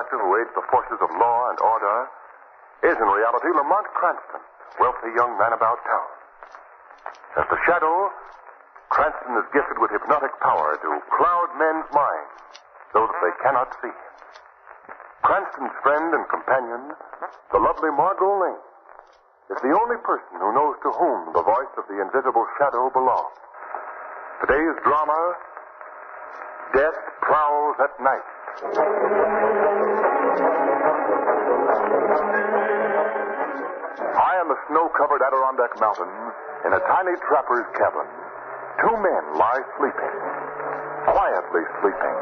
benefactor who aids the forces of law and order is in reality Lamont Cranston, wealthy young man about town. As the shadow, Cranston is gifted with hypnotic power to cloud men's minds so that they cannot see him. Cranston's friend and companion, the lovely Margo Lane, is the only person who knows to whom the voice of the invisible shadow belongs. Today's drama, Death Prowls at Night. High on the snow-covered Adirondack Mountains, in a tiny trapper's cabin, two men lie sleeping, quietly sleeping.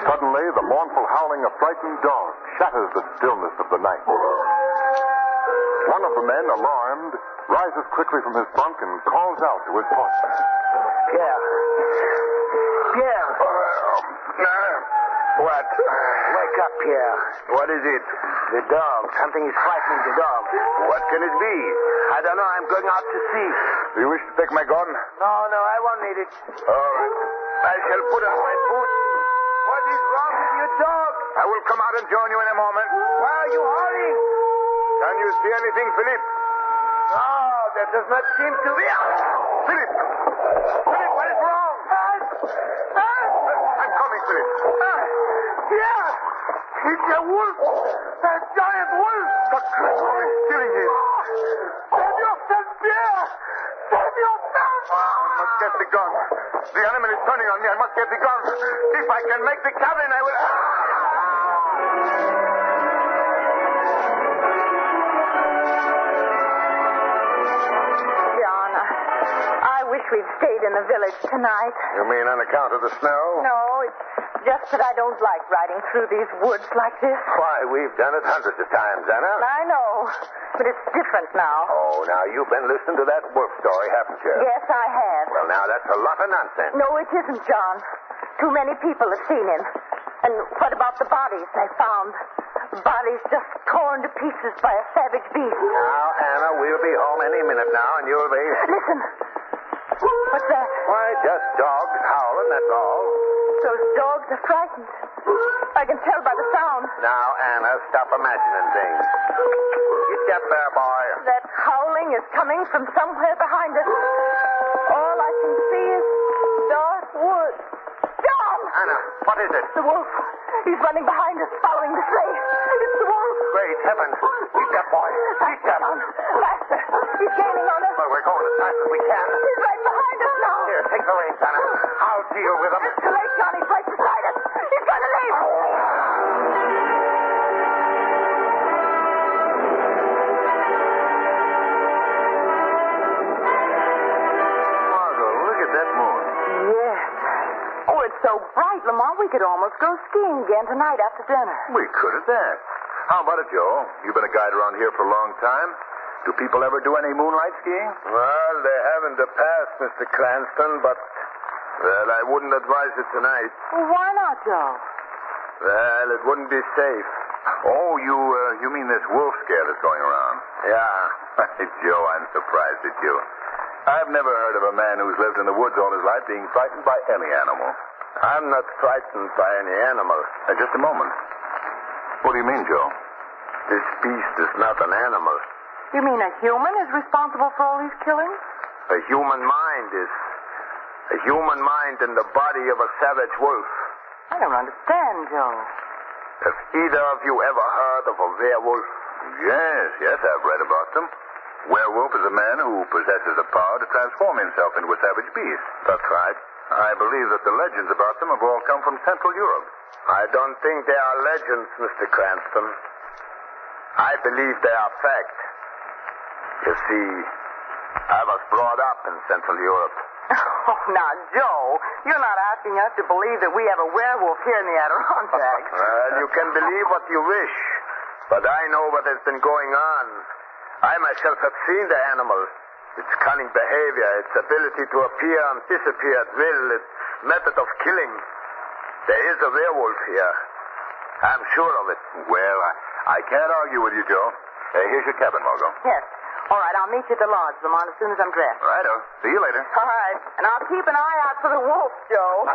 Suddenly, the mournful howling of frightened dogs shatters the stillness of the night. One of the men, alarmed, rises quickly from his bunk and calls out to his partner. Pierre. Pierre. What? Wake up, Pierre. What is it? The dog. Something is frightening the dog. What can it be? I don't know. I'm going out to see. Do you wish to take my gun? No, I won't need it. All right. I shall put on my boot. What is wrong with your dog? I will come out and join you in a moment. Why are you hurrying? Can you see anything, Philip? No, that does not seem to be. Philip! Philip, what is wrong? I'm coming, Philip. Pierre! It's a wolf! A giant wolf! The criminal is killing him. Save yourself, Pierre! Save yourself! I must get the gun. The animal is turning on me. I must get the gun. If I can make the cabin, I will... John, I wish we'd stayed in the village tonight. You mean on account of the snow? No, it's just that I don't like riding through these woods like this. Why, we've done it hundreds of times, Anna. I know, but it's different now. Oh, now you've been listening to that wolf story, haven't you? Yes, I have. Well, now that's a lot of nonsense. No, it isn't, John. Too many people have seen him. And what about the bodies they found? Bodies just torn to pieces by a savage beast. Now, Anna, we'll be home any minute now, and you'll be... Listen. What's that? Why, just dogs howling, that's all. Those dogs are frightened. I can tell by the sound. Now, Anna, stop imagining things. Get up there, boy. That howling is coming from somewhere behind us. All I can see is dark woods. John! Anna, what is it? The wolf. He's running behind us, following the trail. It's the wolf. Great heavens. Keep that boy. Keep that. Faster. He's gaining on us. Well, we're going as fast as we can. He's right behind us now. Here, take the reins, Anna. I'll deal with him. It's too late, John. He's right beside us. He's going to leave. Margo, look at that moon. Yes. Oh, it's so bright, Lamont, we could almost go skiing again tonight after dinner. We could at that. How about it, Joe? You've been a guide around here for a long time. Do people ever do any moonlight skiing? Well, they haven't in the past, Mr. Cranston, but... Well, I wouldn't advise it tonight. Well, why not, Joe? Well, it wouldn't be safe. Oh, you mean this wolf scare that's going around? Yeah. Joe, I'm surprised at you. I've never heard of a man who's lived in the woods all his life being frightened by any animal. I'm not frightened by any animal. Just a moment. What do you mean, Joe? This beast is not an animal. You mean a human is responsible for all these killings? A human mind is... A human mind in the body of a savage wolf. I don't understand, Joe. Have either of you ever heard of a werewolf? Yes, I've read about them. Werewolf is a man who possesses the power to transform himself into a savage beast. That's right. I believe that the legends about them have all come from Central Europe. I don't think they are legends, Mr. Cranston. I believe they are fact. You see, I was brought up in Central Europe. Oh, now, Joe, you're not asking us to believe that we have a werewolf here in the Adirondacks. Well, you can believe what you wish, but I know what has been going on. I myself have seen the animal. Its cunning behavior, its ability to appear and disappear at will, its method of killing. There is a werewolf here. I'm sure of it. Well, I can't argue with you, Joe. Here's your cabin, Margo. Yes. All right, I'll meet you at the lodge, Lamont, as soon as I'm dressed. Righto. See you later. All right. And I'll keep an eye out for the wolf, Joe.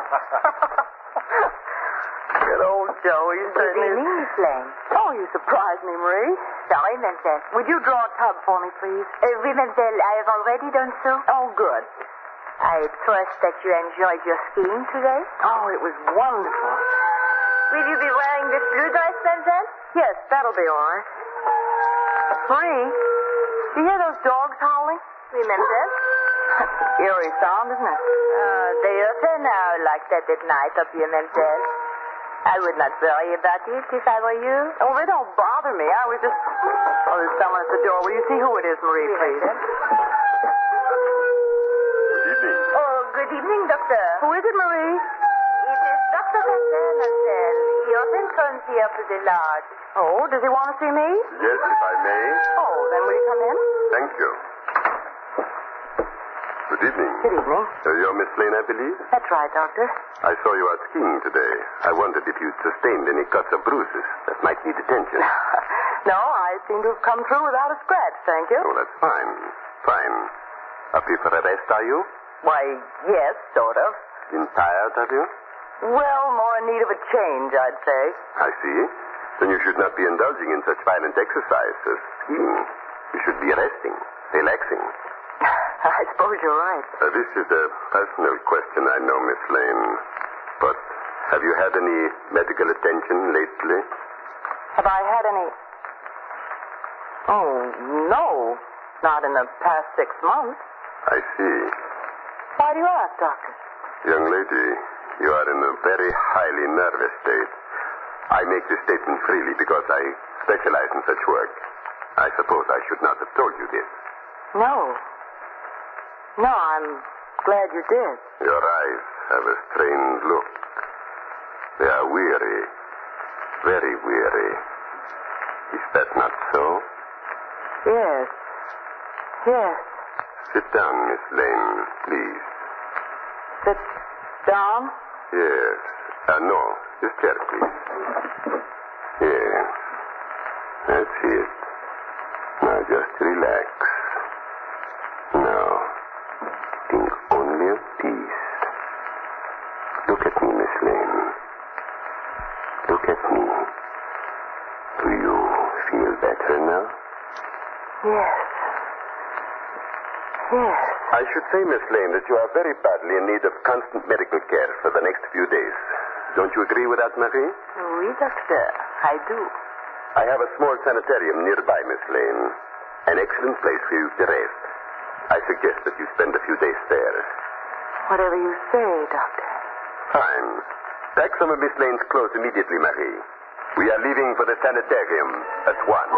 Good old Joe. He's Good certainly... evening, Miss Lane. Oh, you surprised me, Marie. Sorry, mademoiselle. Would you draw a tub for me, please? Oui, mademoiselle, I have already done so. Oh, good. I trust that you enjoyed your skiing today. Oh, it was wonderful. Will you be wearing this blue dress, mademoiselle? Yes, that'll be all right. Marie, do you hear those dogs howling? Oui, mademoiselle. That's an eerie sound, isn't it? They often howl like that at night up here, mademoiselle. I would not worry about it if I were you. Oh, they don't bother me. I was just... Oh, there's someone at the door. Will you see who it is, Marie, Oui, please? mademoiselle. Good evening. Oh, good evening, doctor. Who is it, Marie? It is Dr. Vincent, mademoiselle. He often comes here to the lodge. Oh, does he want to see me? Yes, if I may. Oh, then will you come in? Thank you. Good evening. Good evening. You're Miss Lane, I believe? That's right, Doctor. I saw you out skiing today. I wondered if you'd sustained any cuts or bruises that might need attention. No, I seem to have come through without a scratch, thank you. Oh, that's fine. Fine. Up here for a rest, are you? Why, yes, sort of. Been tired, have you? Well, more in need of a change, I'd say. I see. Then you should not be indulging in such violent exercise as skiing. You should be resting, relaxing. I suppose you're right. This is a personal question, I know, Miss Lane. But have you had any medical attention lately? Have I had any... Oh, no. Not in the past 6 months. I see. Why do you ask, Doctor? Young lady, you are in a very highly nervous state. I make this statement freely because I specialize in such work. I suppose I should not have told you this. No. No, I'm glad you did. Your eyes have a strange look. They are weary. Very weary. Is that not so? Yes. Yes. Sit down, Miss Lane, please. Sit down? Yes. No. This chair, please. Yes. That's it. Now just relax. Now, think only of peace. Look at me, Miss Lane. Look at me. Do you feel better now? Yes. Yes. I should say, Miss Lane, that you are very badly in need of constant medical care for the next few days. Don't you agree with that, Marie? Oui, Doctor. I do. I have a small sanitarium nearby, Miss Lane. An excellent place for you to rest. I suggest that you spend a few days there. Whatever you say, Doctor. Fine. Pack some of Miss Lane's clothes immediately, Marie. We are leaving for the sanitarium at once.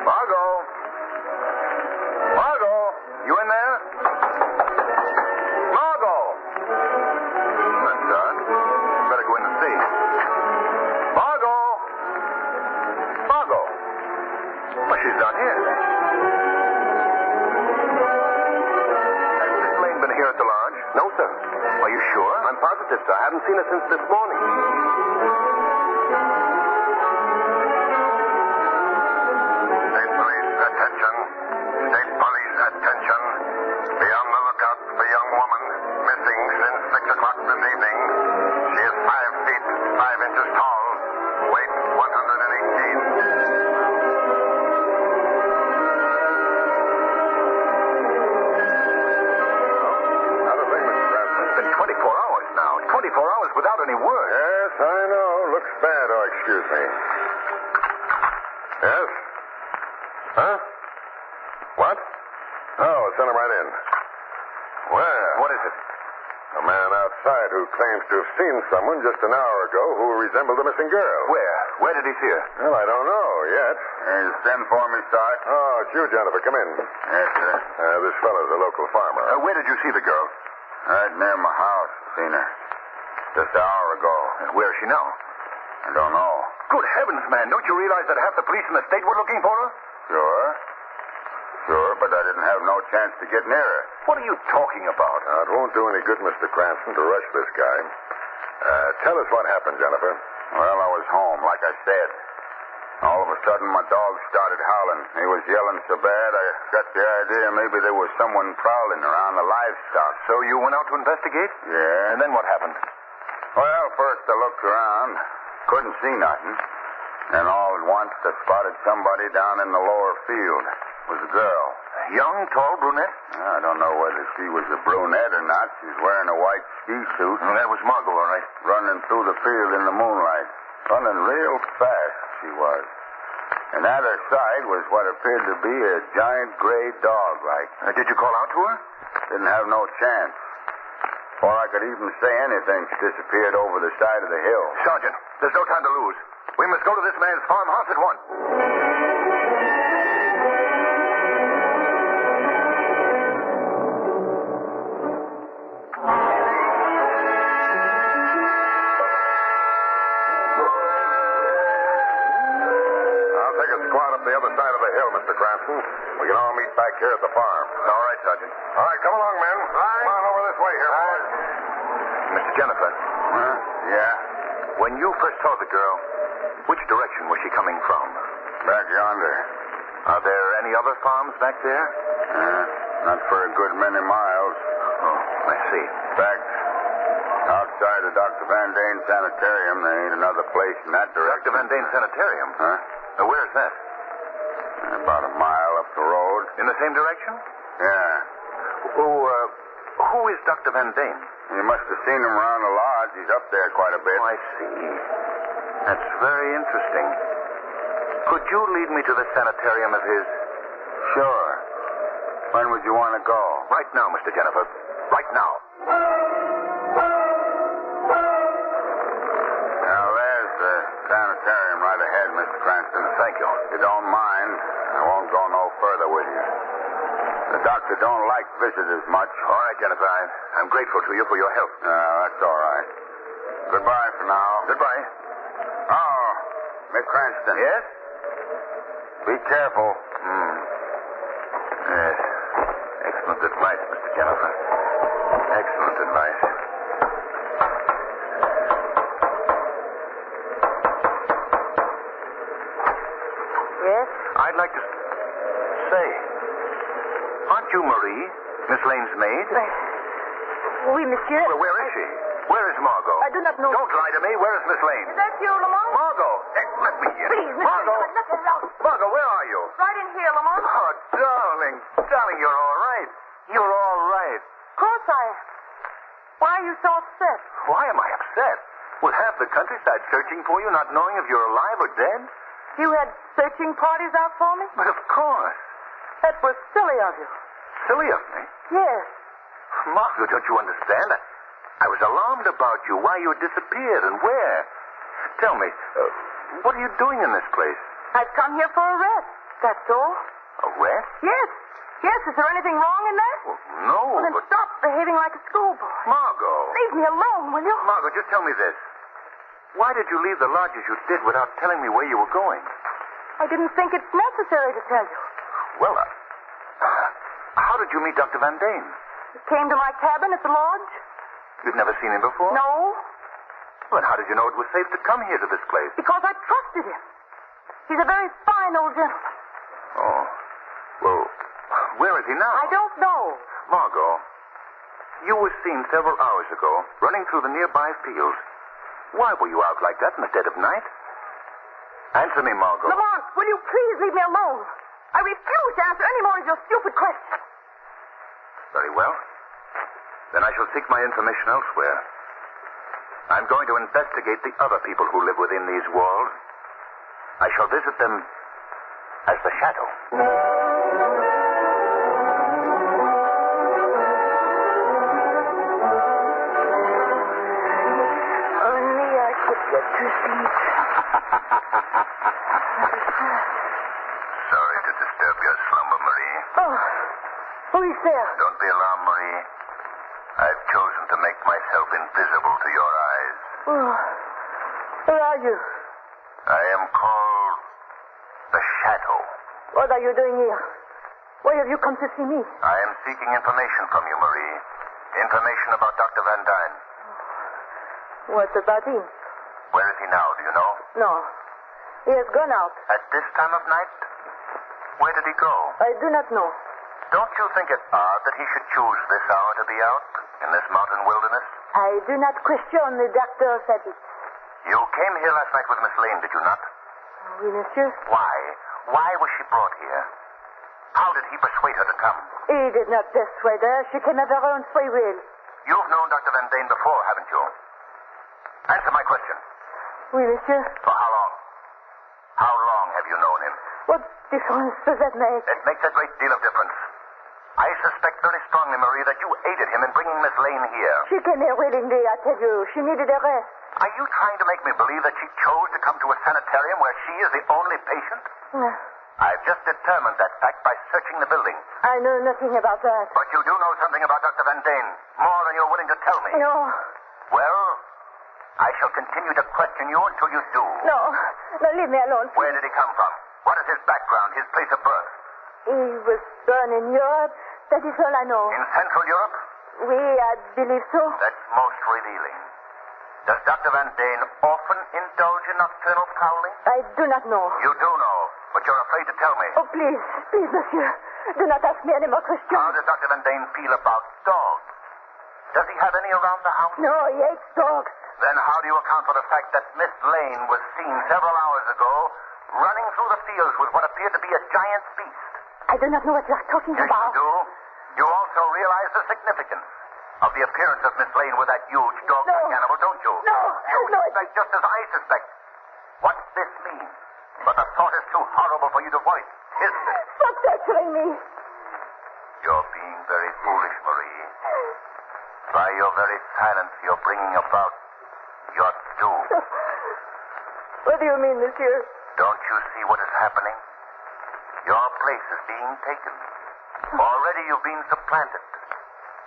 Margo? Margo? You in there? Margo! That's dark. Better go in and see. Margo! Margo! Well, she's not here. Has Miss Lane been here at the lodge? No, sir. Are you sure? I'm positive, sir. I haven't seen her since this morning. State police, attention. State police, attention. Be on the lookout for young woman missing since 6 o'clock this evening. She is 5 feet, 5 inches tall. Weight 118. Not a thing, Mr. Cranston. It's been 24 hours now. 24 hours without any word. Yes, I know. Looks bad. Oh, excuse me. Yes? Huh? What? Oh, send him right in. Where? What is it? A man outside who claims to have seen someone just an hour ago who resembled the missing girl. Where? Where did he see her? Well, I don't know yet. Send for me, Sarge. Oh, it's you, Jennifer. Come in. Yes, sir. This fellow's a local farmer. Where did you see the girl? Right near my house. Seen her. Just an hour ago. Where is she now? I don't know. Good heavens, man. Don't you realize that half the police in the state were looking for her? Sure. Sure, but I didn't have no chance to get near her. What are you talking about? It won't do any good, Mr. Cranston, to rush this guy. Tell us what happened, Jennifer. Well, I was home, like I said. All of a sudden, my dog started howling. He was yelling so bad, I got the idea maybe there was someone prowling around the livestock. So you went out to investigate? Yeah. And then what happened? Well, first I looked around. Couldn't see nothing. And all at once I spotted somebody down in the lower field. It was a girl. A young, tall brunette? I don't know whether she was a brunette or not. She's wearing a white ski suit. Oh, that was Margo, all right. Running through the field in the moonlight. Running real fast, she was. And at her side was what appeared to be a giant gray dog, like. Did you call out to her? Didn't have no chance. Before I could even say anything, she disappeared over the side of the hill. Sergeant, there's no time to lose. We must go to this man's farmhouse at once. I'll take a squad up the other side of the hill, Mr. Cranston. We can all meet back here at the farm. All right, Sergeant. All right, come along, men. Come on over this way here, boys. Mr. Jennifer, Huh? Yeah? when you first saw the girl, which direction was she coming from? Back yonder. Are there any other farms back there? Not for a good many miles. Oh, I see. In fact, outside of Dr. Van Dane's sanitarium, there ain't another place in that direction. Dr. Van Dane's sanitarium? Huh? Where's that? About a mile up the road. In the same direction? Yeah. Who is Dr. Van Dane? You must have seen him around the lodge. He's up there quite a bit. Oh, I see. That's very interesting. Could you lead me to the sanitarium of his? Sure. When would you want to go? Right now, Mr. Jennifer. Right now. Now, there's the sanitarium right ahead, Mr. Cranston. Thank you. If you don't mind, I won't go no further with you. The doctor don't like visitors much. All right, Jennifer. I'm grateful to you for your help. That's all right. Goodbye for now. Goodbye. Oh, Miss Cranston. Yes? Be careful. Yes. Excellent advice, Mr. Jennifer. Excellent advice. Yes? I'd like to say, aren't you Marie, Miss Lane's maid? Oui, monsieur. Well, where is she? Where is Margo? I do not know. Don't lie to me. Where is Miss Lane? Is that you, Lamont? Margo! Let me in. Please, Mr. Margo! Let us out. Margo, where are you? Right in here, Lamont. Oh, darling. Darling, you're all right. You're all right. Of course I am. Why are you so upset? Why am I upset? With half the countryside searching for you, not knowing if you're alive or dead? You had searching parties out for me? But of course. That was silly of you. Silly of me. Yes. Margo, don't you understand? I was alarmed about you, why you had disappeared and where. Tell me, what are you doing in this place? I've come here for a rest. That's all. A rest? Yes. Yes, is there anything wrong in that? Well, no, Well, then but... stop behaving like a schoolboy. Margo. Leave me alone, will you? Margo, just tell me this. Why did you leave the lodge as you did without telling me where you were going? I didn't think it's necessary to tell you. Well, how did you meet Dr. Van Dane? He came to my cabin at the lodge. You've never seen him before? No, Well, how did you know it was safe to come here to this place? because I trusted him. He's a very fine old gentleman. Oh. Well, where is he now? I don't know. Margo, you were seen several hours ago running through the nearby fields. Why were you out like that in the dead of night? Answer me, Margo. Lamont, will you please leave me alone? I refuse to answer any more of your stupid questions. Very well. Then I shall seek my information elsewhere. I'm going to investigate the other people who live within these walls. I shall visit them as the Shadow. Only I could get to sleep. Sorry to disturb your slumber, Marie. Oh, who is there? Don't be alarmed, Marie. I've chosen to make myself invisible to your eyes. Oh, where are you? I am called the Shadow. What are you doing here? Why have you come to see me? I am seeking information from you, Marie. Information about Dr. Van Dyne. What about him? Where is he now, do you know? No. He has gone out. At this time of night? Where did he go? I do not know. Don't you think it odd that he should choose this hour to be out in this mountain wilderness? I do not question the doctor's habits. You came here last night with Miss Lane, did you not? Oui, monsieur. Why? Why was she brought here? How did he persuade her to come? He did not persuade her. She came of her own free will. You've known Dr. Van Dane before, haven't you? Answer my question. Oui, monsieur. For how long? How long have you known him? What difference does that make? It makes a great deal of difference. I suspect very strongly, Marie, that you aided him in bringing Miss Lane here. She came here willingly, I tell you. She needed a rest. Are you trying to make me believe that she chose to come to a sanitarium where she is the only patient? I've just determined that fact by searching the building. I know nothing about that. But you do know something about Dr. Van Dane. More than you're willing to tell me. No. Well, I shall continue to question you until you do. No. No, leave me alone. Where did he come from? What is his background, his place of birth? He was born in Europe. That is all I know. In Central Europe? Oui, I believe so. That's most revealing. Does Dr. Van Dane often indulge in nocturnal prowling? I do not know. You do know, but you're afraid to tell me. Oh, please, please, monsieur. Do not ask me any more questions. How does Dr. Van Dane feel about dogs? Does he have any around the house? No, he hates dogs. Then how do you account for the fact that Miss Lane was seen several hours ago running through the fields with what appeared to be a giant beast? I do not know what you are talking Yes, about. you do. You also realize the significance of the appearance of Miss Lane with that huge dog-like animal, don't you? No, You no. suspect just as I suspect. What's this mean? But the thought is too horrible for you to voice, isn't it? Stop torturing me. You're being very foolish, Marie. By your very silence, you're bringing about your doom. What do you mean, monsieur? Don't you see what is happening? Your place is being taken. Already you've been supplanted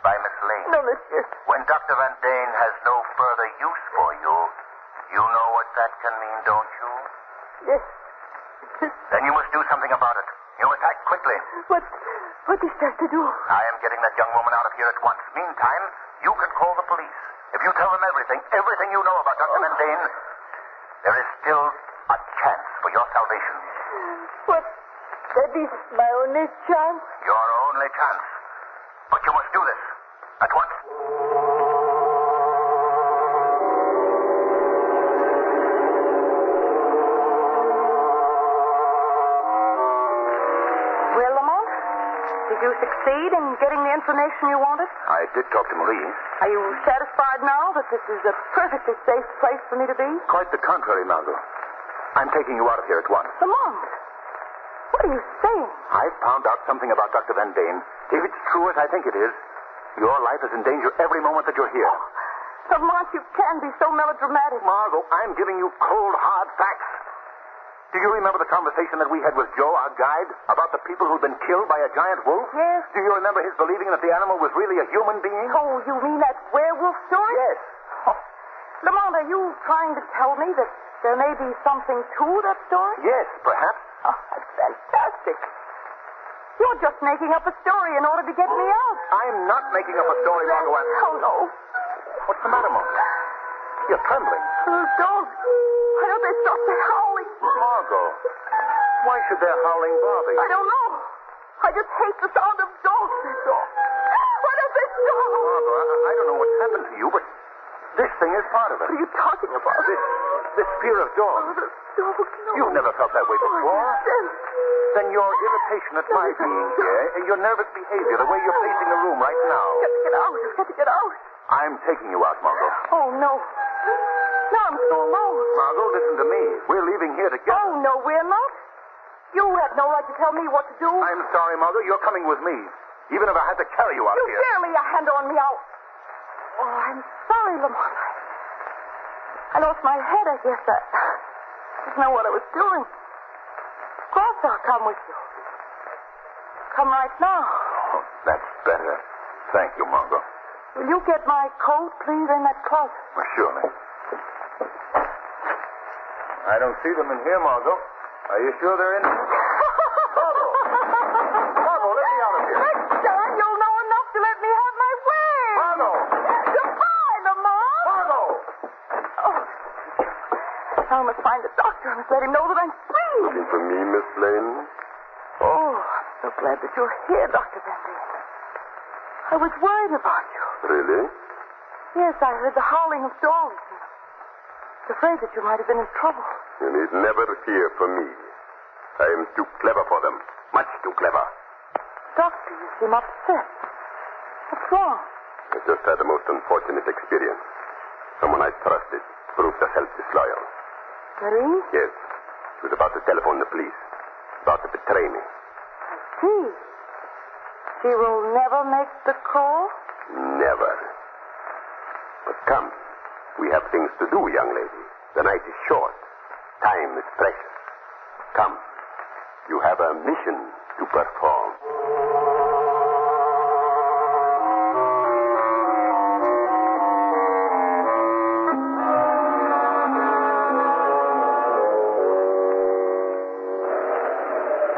by Miss Lane. No, monsieur. When Dr. Van Dane has no further use for you, you know what that can mean, don't you? Yes. Then you must do something about it. You must act quickly. What is there to do? I am getting that young woman out of here at once. Meantime, you can call the police. If you tell them everything you know about Dr. Van Dane, there is still a chance for your salvation. What? That is my only chance? Your only chance. But you must do this at once. Well, Lamont, did you succeed in getting the information you wanted? I did talk to Marie. Are you satisfied now that this is a perfectly safe place for me to be? Quite the contrary, Margo. I'm taking you out of here at once. Lamont, what are you saying? I found out something about Dr. Van Dane. If it's true as I think it is, your life is in danger every moment that you're here. Lamont, you can be so melodramatic. Margo, I'm giving you cold, hard facts. Do you remember the conversation that we had with Joe, our guide, about the people who'd been killed by a giant wolf? Yes. Do you remember his believing that the animal was really a human being? Oh, you mean that werewolf story? Yes. Oh. Lamont, are you trying to tell me that there may be something to that story? Yes, perhaps. Oh, that's fantastic. You're just making up a story in order to get me out. I'm not making up a story, Margo. Oh, no. What's the matter, Margo? You're trembling. Those dogs. Why don't they stop their howling? Margo, why should their howling bother you? I don't know. I just hate the sound of dogs, that's all. Why don't they stop? Margo, I don't know what's happened to you, but this thing is part of it. What are you talking about? This fear of dogs. The dogs, no. You've never felt that way Oh, before. I understand. Then your irritation at my being here, and your nervous behavior, the way you're pacing the room right now. I've got to get out. I've got to get out. I'm taking you out, Margo. Oh, no. Now I'm so alone. Margo, listen to me. We're leaving here together. Oh, no, we're not. You have no right to tell me what to do. I'm sorry, Margo. You're coming with me. Even if I had to carry you out You here. dare lay a hand on me, Oh, I'm sorry, Lamont. I lost my head, I guess. I didn't know what I was doing. Of course I'll come with you. Come right now. Oh, that's better. Thank you, Margo. Will you get my coat, please, in that closet? Well, surely. I don't see them in here, Margo. Are you sure they're in here? Margo! Margo, let me out of here. Next time you'll know enough to let me have my way. Margo! Goodbye, Lamont. Margo! Oh. Now I must find the doctor. I must let him know that I'm free. Looking for me, Miss Lane? Oh, I'm so glad that you're here, Dr. Van Dane. I was worried about you. Really? Yes, I heard the howling of dogs. I was afraid that you might have been in trouble. You need never fear for me. I am too clever for them. Much too clever. Doctor, you seem upset. What's wrong? I just had the most unfortunate experience. Someone I trusted proved herself disloyal. Marie? Yes. She was about to telephone the police. About to betray me. I see. She will never make the call? Never. But come. We have things to do, young lady. The night is short. Time is precious. Come. You have a mission to perform.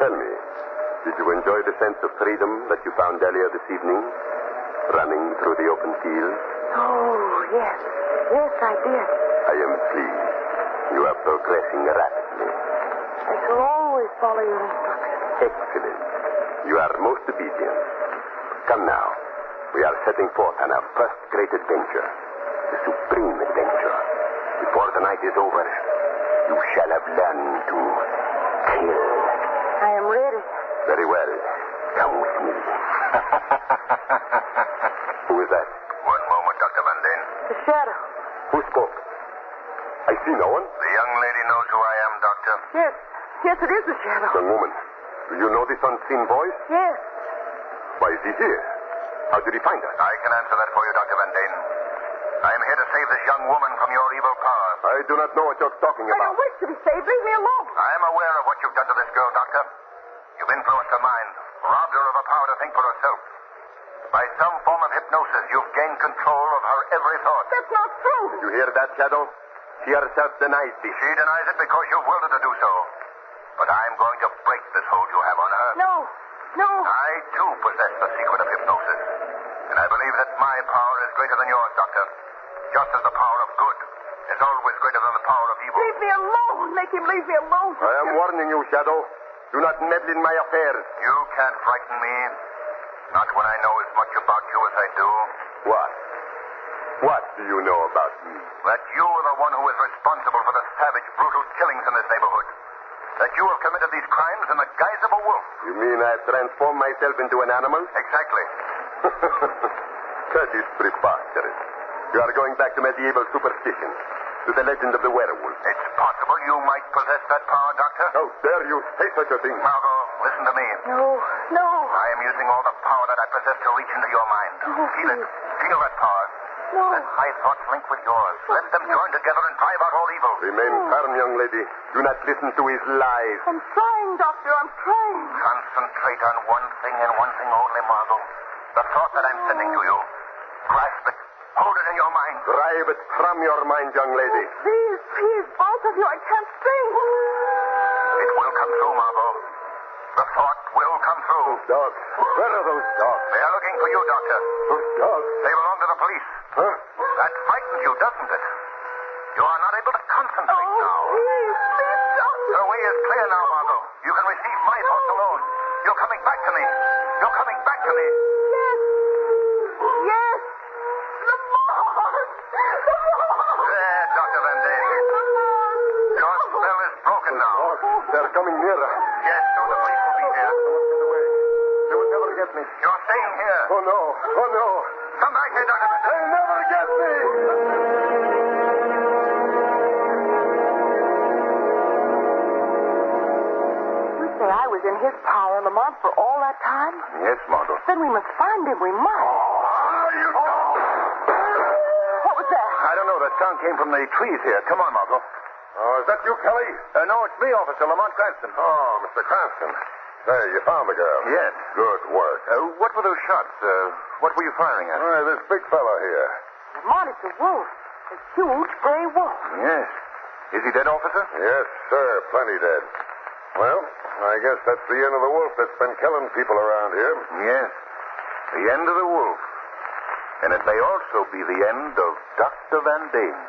Tell me, did you enjoy the sense of freedom that you found earlier this evening? Running through the open fields? Oh, yes. Yes, I did. I am pleased. You are progressing rapidly. I shall always follow your instructions. Excellent. You are most obedient. Come now. We are setting forth on our first great adventure. The supreme adventure. Before the night is over, you shall have learned to kill. I am ready. Very well. Come with me. Who is that? One moment, Dr. Van Dane. The shadow. Who spoke? I see no one. The young lady knows who I am, Doctor. Yes. Yes, it is the shadow. Young woman, do you know this unseen voice? Yes. Why is he here? How did he find us? I can answer that for you, Dr. Van Dane. I am here to save this young woman from your evil power. I do not know what you're talking I about. don't wish to be saved. Leave me alone. I am aware of what you've done to this girl, Doctor. You've influenced her mind, robbed her of a power to think for herself. By some form of hypnosis, you've gained control of her every thought. That's not true. You hear that, Shadow? She herself denies this. She denies it because you've willed her to do so. But I'm going to break this hold you have on her. No. No. I, too, possess the secret of hypnosis. And I believe that my power is greater than yours, Doctor. Just as the power of good is always greater than the power of evil. Leave me alone. Make him leave me alone. I am warning you, Shadow. Do not meddle in my affairs. You can't frighten me. Not when I know as much about you as I do. What? What do you know about me? That you are the one who is responsible for the savage, brutal killings in this neighborhood. That you have committed these crimes in the guise of a wolf. You mean I've transformed myself into an animal? Exactly. That is preposterous. You are going back to medieval superstition, to the legend of the werewolf. It's possible you might possess that power, Doctor. How dare you say such a thing? Margo, listen to me. No. No. I am using all the power that I possess to reach into your mind. No, Feel it. please. Feel that power. No. Let my thoughts link with yours. Let them join together and drive out all evil. Remain firm, young lady. Do not listen to his lies. I'm trying, Doctor. I'm trying. Concentrate on one thing and one thing only, Margo. The thought that I'm sending to you. Grasp it. Hold it in your mind. Drive it from your mind, young lady. Please, please, both of you. I can't think. It will come true, Margo. The thought will come true. Those dogs. Where are those dogs? They are looking for you, Doctor. Those dogs? They belong to the police. Huh? That frightens you, doesn't it? You are not able to concentrate now. Please, please, Doctor. The way is clear now, Margo. You can receive my thoughts alone. You're coming back to me. You're coming back to me. Yes. Yes. Lamont. There, Dr. Van Dane. Your spell is broken now. They're coming nearer. Yes, so the police will be here. Get away. They will never get me. You're staying here. Oh, no. Oh, no. Come back here, Dr. Van Dane. They'll never get me. You say I was in his power, Lamont, for all that time? Yes, Margo. Then we must find him. We must. What was that? I don't know. That sound came from the trees here. Come on, Margo. Oh, is that you, Kelly? No, it's me, Officer Lamont Cranston. Oh, Mr. Cranston. Say, you found the girl. Yes. Good work. What were those shots? What were you firing at? This big fella here. Lamont, it's a wolf. A huge gray wolf. Yes. Is he dead, officer? Yes, sir. Plenty dead. Well, I guess that's the end of the wolf that's been killing people around here. Yes. The end of the wolf. And it may also be the end of Dr. Van Dane.